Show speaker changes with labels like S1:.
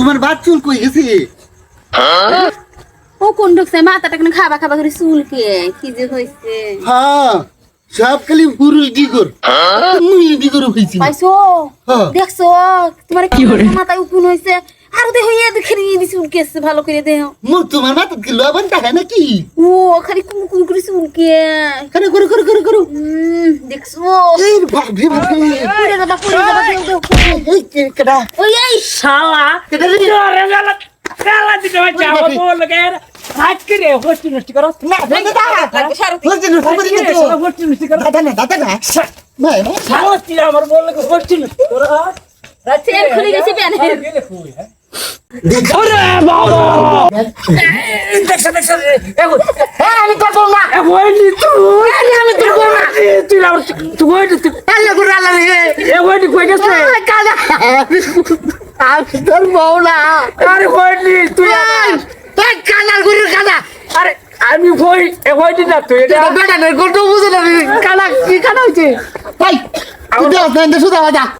S1: তোমার বাদ চুল কই গেছে?
S2: ও কোন ঢুকছে মাথাটা কেন খাবা খাবা করে চুলকে কি যে হইছে
S1: হ্যাঁ সব খালি পুরুষ ডিগর মহিলা ডিগর হইছে।
S2: পাইছো
S1: হ্যাঁ।
S2: দেখছো তোমার কি মাথায় উকুন হইছে আর দেহ ইয়া দেখে নিয়ে দিছি উনকেছে ভালো করে দেহ
S1: মোর তোমার মাথা কি লবণ থাকে নাকি?
S2: ও খালি কুম কুম করে চুলকে
S1: করে করে করে করে করে
S2: দেখছো
S1: এই ভাবি ভাবি
S2: পুড়ে যাবা দেও
S1: এই কেডা
S2: ওই এই
S3: শালা
S1: কেডা রে?
S3: আরে শালা শালা দিতে বাচ্চা আমার বল গে হাত করে হোস্টি নষ্টি করো
S1: না দাদা
S2: লাগবে সারতি
S1: হচ্ছে না
S3: হাত করে শালা হোস্টি নষ্টি করো
S1: দাদা না ভাই না
S3: শালা কি আমার বল গে হোস্টি নষ্টি করো
S2: চেন খুলে গেছে প্যানে
S3: গেলে কই হ্যাঁ ওরে বাবা দেখছ দেখছ এগো
S1: আমি করব না
S3: এগোইনি তুই আমি করব না তুই আর তুই তুই
S1: আল্লাহ করে আল্লাহ রে
S3: এগোইনি কই গেছে
S1: কাদা আমি তোর বউ না
S3: আরে কইনি তুই
S1: তুই কাদা করে কাদা
S3: আরে আমি কই এগোইনি না তুই এটা
S1: বেটা নে কত বুঝে না কাদা কি কাদা হইছে ভাই তুই দাও না শুধু আদা